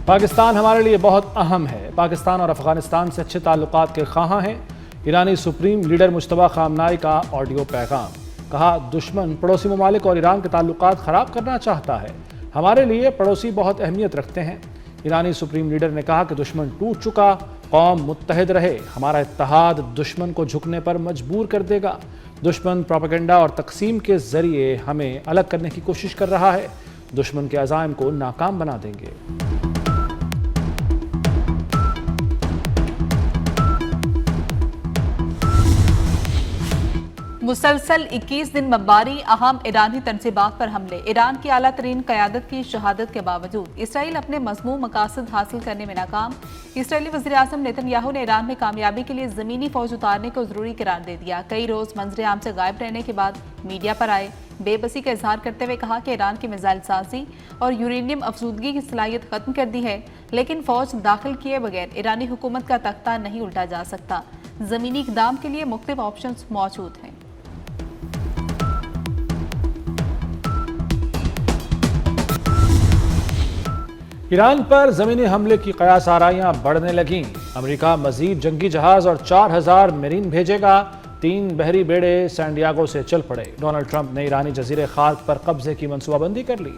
पाकिस्तान हमारे लिए बहुत अहम है। पाकिस्तान और अफगानिस्तान से अच्छे ताल्लुकात के ख्वाहां हैं। ईरानी सुप्रीम लीडर मुश्तबा खामनाई का ऑडियो पैगाम। कहा, दुश्मन पड़ोसी ममालिक और ईरान के ताल्लुकात ख़राब करना चाहता है। हमारे लिए पड़ोसी बहुत अहमियत रखते हैं। ईरानी सुप्रीम लीडर ने कहा कि दुश्मन टूट चुका, कौम मुत्तहिद रहे। हमारा इत्तेहाद दुश्मन को झुकने पर मजबूर कर देगा। दुश्मन प्रोपेगेंडा और तकसीम के जरिए हमें अलग करने की कोशिश कर रहा है। दुश्मन के अज़ाइम को नाकाम बना देंगे। मुसलसल 21 दिन मब्बारी अहम ईरानी तनसीबात पर हमले। ईरान की आला तरीन क़यादत की शहादत के बावजूद इसराइल अपने मज़मूम मकासद हासिल करने में नाकाम। इसराइली वज़ीर-ए-आज़म नेतन्याहू ने ईरान में कामयाबी के लिए ज़मीनी फ़ौज उतारने को ज़रूरी करार दे दिया। कई रोज़ मंजर आम से गायब रहने के बाद मीडिया पर आए, बेबसी का इजहार करते हुए कहा कि ईरान की मिसाइल साजी और यूरेनियम अफसूदगी की सलाहियत खत्म कर दी है, लेकिन फ़ौज दाखिल किए बगैर ईरानी हुकूमत का तख्ता नहीं उल्टा जा सकता। ज़मीनी इक़दाम के लिए मुख्तलिफ ऑप्शन मौजूद हैं। ईरान पर ज़मीनी हमले की क़यास आराइयाँ बढ़ने लगीं। अमेरिका मज़ीद जंगी जहाज़ और 4000 मरीन भेजेगा। 3 बहरी बेड़े सैंडियागो से चल पड़े। डोनाल्ड ट्रंप ने ईरानी जजीरे खार्क पर कब्जे की मनसूबाबंदी कर ली।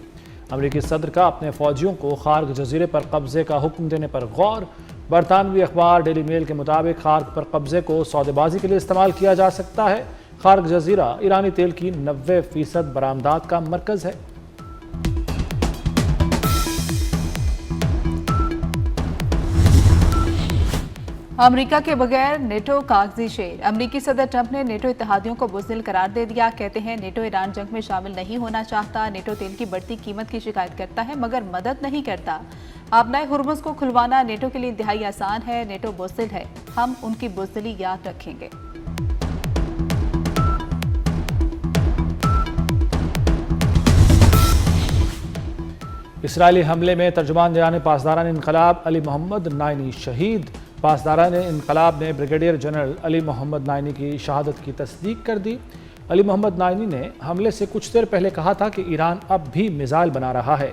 अमेरिकी सदर का अपने फौजियों को खार्क जजीरे पर कब्जे का हुक्म देने पर गौर। बरतानवी अखबार डेली मेल के मुताबिक खार्क पर कब्जे को सौदेबाजी के लिए इस्तेमाल किया जा सकता है। खार्क जजीरा ईरानी तेल की 90% बरामदात का मरकज है। अमेरिका के बगैर नेटो कागजी शेर। अमेरिकी सदर ट्रंप ने नेटो इत्तेहादियों को बुज़दिल करार दे दिया। कहते हैं नेटो ईरान जंग में शामिल नहीं होना चाहता। नेटो तेल की बढ़ती कीमत की शिकायत करता है मगर मदद नहीं करता। आपनाए हुर्मुज़ को खुलवाना नेटो के लिए इंतहाई आसान है। नेटो बुज़दिल है, हम उनकी बुज़दिली याद रखेंगे। इसराइली हमले में तर्जुमान जाने पासदारान इनकलाब अली मोहम्मद नाइनी शहीद। पासदारान इनकलाब ने brigadier general Ali Mohammad Naini की शहादत की तस्दीक कर दी। अली मोहम्मद नाइनी ने हमले से कुछ देर पहले कहा था कि ईरान अब भी मिसाइल बना रहा है।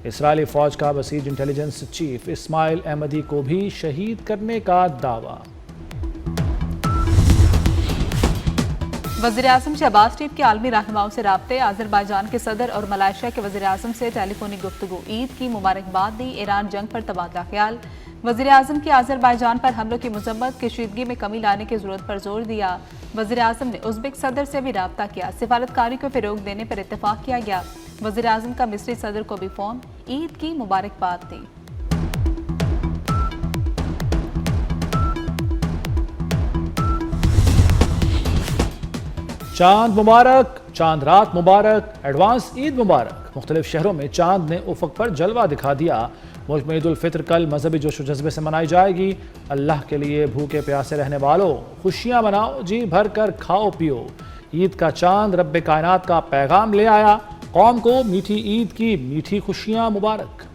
इसराइली फ़ौज का Basij intelligence chief Ismail Ahmadi को भी शहीद करने का दावा। वज़ीर-ए-आज़म शहबाज शरीफ के आलमी रहनुमाओं से राब्ते। अज़रबैजान के सदर और मलेशिया के वज़ीर-ए-आज़म से टेलीफोनिक गुफ्तगू। ईद की मुबारकबाद दी। ईरान जंग पर तबादला ख्याल। वज़ीर-ए-आज़म की अज़रबैजान पर हमलों की मज़म्मत, कशीदगी में कमी लाने की ज़रूरत पर जोर दिया। वज़ीर-ए-आज़म ने उज़्बेक सदर से भी राब्ता किया। सिफारतकारी को फ़रोग़ देने पर इत्तफ़ाक़ किया गया। वज़ीर-ए-आज़म का मिस्री सदर को भी फ़ोन। ईद की मुबारकबाद दी। चांद मुबारक, चांद रात मुबारक, एडवांस ईद मुबारक। मुख्तलिफ शहरों में चांद ने उफ़क़ पर जलवा दिखा दिया। मुल्क में ईद उल फित्र कल मजहबी जोश व जज्बे से मनाई जाएगी। अल्लाह के लिए भूखे प्यासे रहने वालों, खुशियाँ मनाओ, जी भर कर खाओ पियो। ईद का चांद रब्बे कायनात का पैगाम ले आया। कौम को मीठी ईद की मीठी खुशियाँ मुबारक।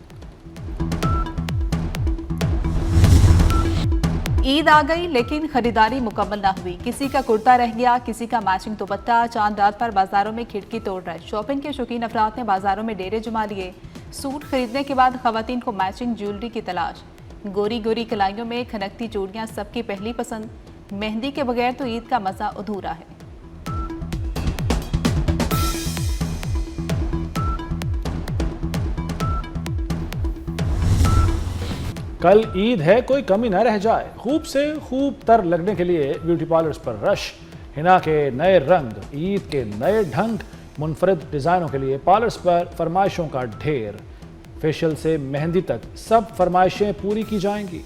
ईद आ गई लेकिन खरीदारी मुकम्मल ना हुई। किसी का कुर्ता रह गया, किसी का मैचिंग दुपट्टा। चांद रात पर बाजारों में खिड़की तोड़ रहे। शॉपिंग के शौकीन अफराद ने बाजारों में डेरे जमा लिए। सूट खरीदने के बाद खवातीन को मैचिंग ज्वेलरी की तलाश। गोरी गोरी कलाइयों में खनकती चूड़ियां सबकी पहली पसंद। मेहंदी के बगैर तो ईद का मजा अधूरा है। कल ईद है, कोई कमी न रह जाए। खूब से खूब तर लगने के लिए ब्यूटी पार्लर्स पर रश। हिना के नए रंग, ईद के नए ढंग, मुनफरद डिज़ाइनों के लिए पार्लर्स पर फरमाइशों का ढेर। फेशियल से मेहंदी तक सब फरमाइशें पूरी की जाएंगी।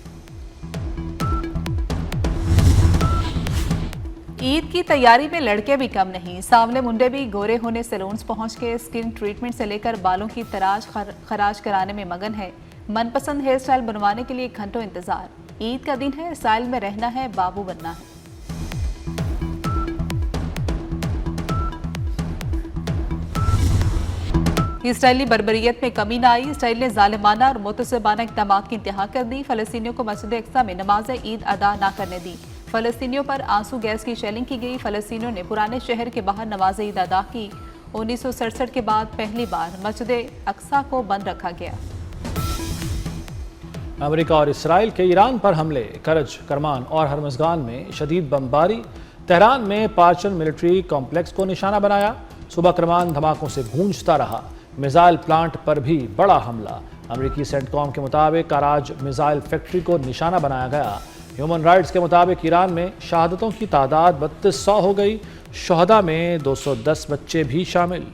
ईद की तैयारी में लड़के भी कम नहीं। सांवले मुंडे भी गोरे होने सैलून्स पहुंच के स्किन ट्रीटमेंट से लेकर बालों की तराश खराश कराने में मगन है। मनपसंद हेयर स्टाइल बनवाने के लिए घंटों इंतजार। ईद का दिन है, स्टाइल में रहना है, बाबू बनना है। इसराइली बर्बरियत में कमी न आई। इसराइल ने जालिमाना और मुतसबाना इक़दाम की इंतहा कर दी। फ़लस्तीनियों को मस्जिद अक्सा में नमाज ईद अदा न करने दी। फ़लस्तीनियों पर आंसू गैस की शेलिंग की गई। फ़लस्तीनियों ने पुराने शहर के बाहर नमाज ईद अदा की। 1967 के बाद पहली बार मस्जिद अक्सा को बंद रखा गया। अमेरिका और इसराइल के ईरान पर हमले, करज, करमान और हरमज़गान में शदीद बमबारी। तेहरान में पार्चन मिलिट्री कॉम्प्लेक्स को निशाना बनाया। सुबह करमान धमाकों से गूंजता रहा। मिसाइल प्लांट पर भी बड़ा हमला। अमेरिकी सेंटकॉम के मुताबिक कराज मिसाइल फैक्ट्री को निशाना बनाया गया। ह्यूमन राइट्स के मुताबिक ईरान में शहादतों की तादाद 3200 हो गई। शहदा में 210 बच्चे भी शामिल।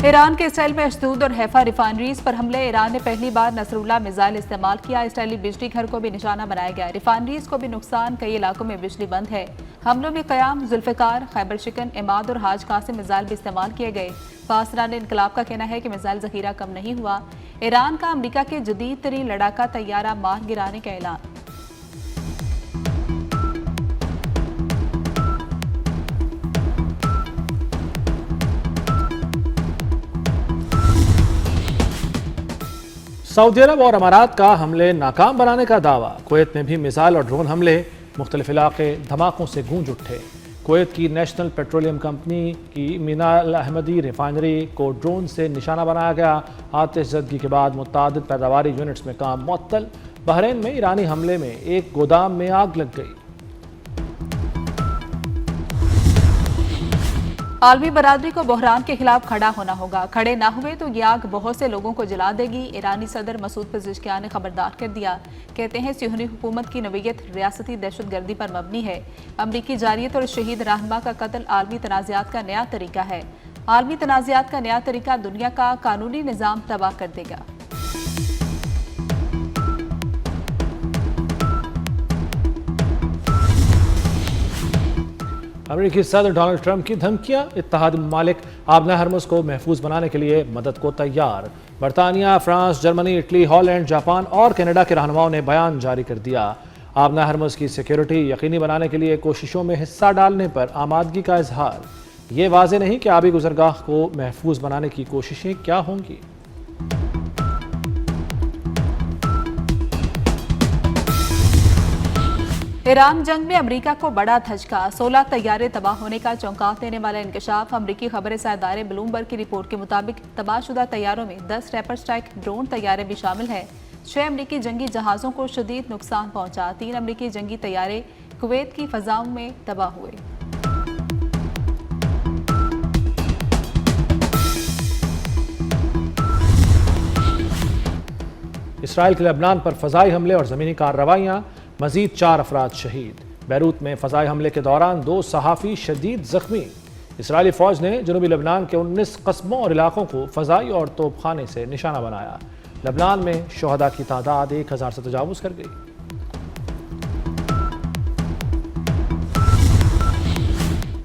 ईरान के इसराइल में अशदूद और हैफा रिफाइनरीज पर हमले। ईरान ने पहली बार नसरुल्लाह मिसाइल इस्तेमाल किया। इसराइली बिजली घर को भी निशाना बनाया गया। रिफाइनरीज को भी नुकसान, कई इलाकों में बिजली बंद है। हमलों में क़याम, जुल्फ़िकार, खैबर शिकन, इमाद और हाज कासिम मिसाइल भी इस्तेमाल किए गए। पासरान इनकलाब का कहना है कि मिसाइल जखीरा कम नहीं हुआ। ईरान का अमरीका के जदीद तरीन लड़ाका तैयारा मार गिराने का ऐलान। सऊदी अरब और अमारात का हमले नाकाम बनाने का दावा। कुवैत में भी मिसाइल और ड्रोन हमले, मुख्तलिफ इलाके धमाकों से गूंज उठे। कुवैत की नेशनल पेट्रोलियम कंपनी की मीना अल अहमदी रिफाइनरी को ड्रोन से निशाना बनाया गया। आतिशज़दगी के बाद मुतअद्दिद पैदावारी यूनिट्स में काम मुअत्तल। बहरीन में ईरानी हमले में एक गोदाम में आग लग गई। आलमी बरादरी को बहरान के खिलाफ खड़ा होना होगा। खड़े ना हुए तो ये आग बहुत से लोगों को जला देगी। ईरानी सदर मसूद पेज़ेश्कियान ने खबरदार कर दिया। कहते हैं सियोनी हुकूमत की नवीयत रियासती दहशतगर्दी पर मबनी है। अमरीकी जारियत और शहीद रहनुमा का कत्ल आलमी तनाज़ात का नया तरीका है। आलमी तनाज़ात का नया तरीका दुनिया का कानूनी निज़ाम तबाह कर देगा। अमेरिकी सदर डोनाल्ड ट्रंप की धमकियां। इत्तेहादी ममालिक आबना हरमुज़ को महफूज बनाने के लिए मदद को तैयार। बरतानिया, France, Germany, Italy, Holland, Japan और कनाडा के रहनुमाओं ने बयान जारी कर दिया। आबना हरमुज़ की सिक्योरिटी यकीनी बनाने के लिए कोशिशों में हिस्सा डालने पर आमादगी का इजहार। ये वाज़े नहीं कि आबी गुज़रगाह को महफूज बनाने की कोशिशें क्या होंगी। ईरान जंग में अमेरिका को बड़ा धचका। 16 तैयारे तबाह होने का चौंकाव देने वाला इंकशाफ। अमेरिकी खबरें इदारे ब्लूमबर्ग की रिपोर्ट के मुताबिक तबाहशुदा तैयारों में 10 रैपर स्ट्राइक ड्रोन तैयारे भी शामिल हैं। 6 अमेरिकी जंगी जहाज़ों को शदीद नुकसान पहुंचा। 3 अमेरिकी जंगी तैयारे कुवैत की फ़ज़ाओं में तबाह हुए। इसराइल के लेबनान पर फ़ज़ाई हमले और ज़मीनी कार्रवाइयाँ। मज़ीद 4 अफराद शहीद। बैरूत में फ़ज़ाई हमले के दौरान 2 सहाफ़ी शदीद ज़ख्मी। इसराइली फ़ौज ने जनूबी लेबनान के 19 कस्बों और इलाकों को फ़ज़ाई और तोपखाने से निशाना बनाया। लेबनान में शहदा की तादाद 1000 से तजावुज़ कर गई।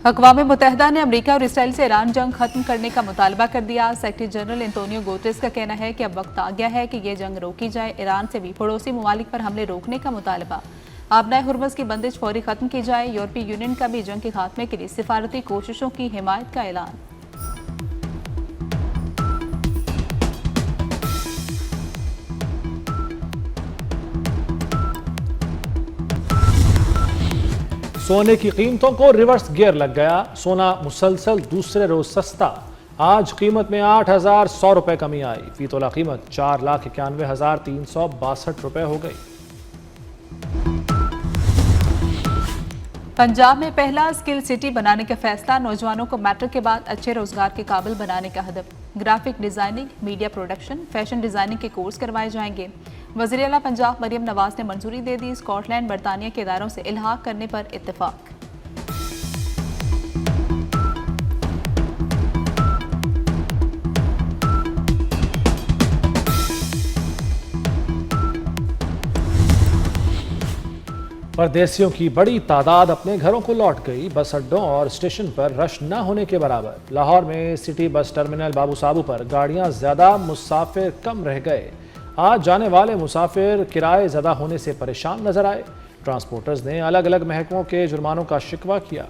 अक़वाम मुत्तहिदा ने अमेरिका और इसराइल से ईरान जंग खत्म करने का मुतालबा कर दिया। सेक्रेटरी जनरल एंटोनियो गुतेरेस का कहना है कि अब वक्त आ गया है कि ये जंग रोकी जाए। ईरान से भी पड़ोसी ममालिक पर हमले रोकने का मुतालबा। आबनाए हुर्मुज़ की बंदिश फौरी खत्म की जाए। यूरोपीय यूनियन का भी जंग के खात्मे के लिए सिफारती कोशिशों की हिमायत का ऐलान। सोने की कीमतों को रिवर्स गियर लग गया। सोना मुसलसल दूसरे रोज सस्ता। आज कीमत में 8,100 रुपए कमी आई। फी तोला कीमत 4,91,362 रुपए हो गई। पंजाब में पहला स्किल सिटी बनाने का फैसला। नौजवानों को मैट्रिक के बाद अच्छे रोजगार के काबिल बनाने का हदफ। Graphic designing, media production, fashion designing के कोर्स करवाए जाएंगे। वज़ीर आला पंजाब मरियम नवाज ने मंजूरी दे दी। स्कॉटलैंड, बरतानिया के इदारों से इल्हाक करने पर इत्तेफाक। परदेसियों की बड़ी तादाद अपने घरों को लौट गई। बस अड्डों और स्टेशन पर रश न होने के बराबर। लाहौर में सिटी बस टर्मिनल बाबू साबू पर गाड़ियां ज्यादा, मुसाफिर कम रह गए। आज जाने वाले मुसाफिर किराए ज़्यादा होने से परेशान नजर आए। ट्रांसपोर्टर्स ने अलग अलग महकमों के जुर्मानों का शिकवा किया।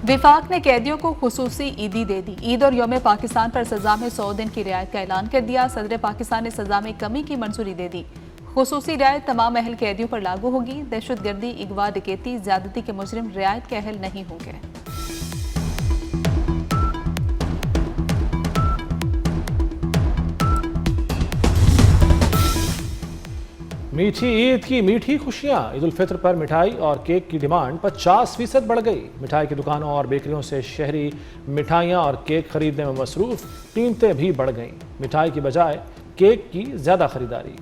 विफाक ने कैदियों को खुसूसी ईदी दे दी। ईद और यौम पाकिस्तान पर सजा में 100 दिन की रियायत का ऐलान कर दिया। सदर पाकिस्तान ने सजा में कमी की मंजूरी दे दी। खुसूसी रियायत तमाम अहल कैदियों पर लागू होगी। दहशतगर्दी, अगवा, डकैती, ज्यादती के मुजरिम रियायत के अहल नहीं होंगे। मीठी ईद की मीठी खुशियां। ईद उल फित्र पर मिठाई और केक की डिमांड 50% बढ़ गई। मिठाई की दुकानों और बेकरियों से शहरी मिठाइयां और केक खरीदने में मसरूफ। कीमतें भी बढ़ गईं। मिठाई की बजाय केक की ज्यादा खरीदारी।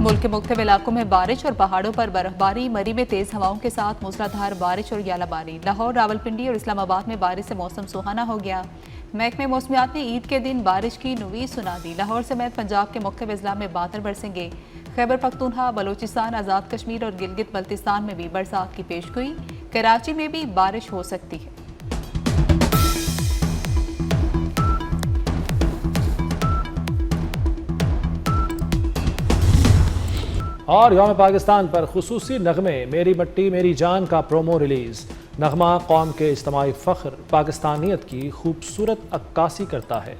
मुल्क के मुख्तलिफ इलाकों में बारिश और पहाड़ों पर बर्फबारी। मरी में तेज हवाओं के साथ मूसलाधार बारिश और यालाबारी। लाहौर, रावलपिंडी और इस्लामाबाद में बारिश से मौसम सुहाना हो गया। महकमे मौसमियात ने ईद के दिन बारिश की नुवीद सुना दी। लाहौर समेत पंजाब के मुख्तलिफ अजला में बादल बरसेंगे। खैबर पख्तूनख्वा, बलोचिस्तान, आज़ाद कश्मीर और गिलगित बल्तिस्तान में भी बरसात की पेशगोई। कराची में भी बारिश हो सकती है। और यौम पाकिस्तान पर खुसूसी नगमे मेरी मट्टी मेरी जान का प्रोमो रिलीज। नगमा कौम के इज्तिमाई फ़ख्र, पाकिस्तानियत की खूबसूरत अक्कासी करता है।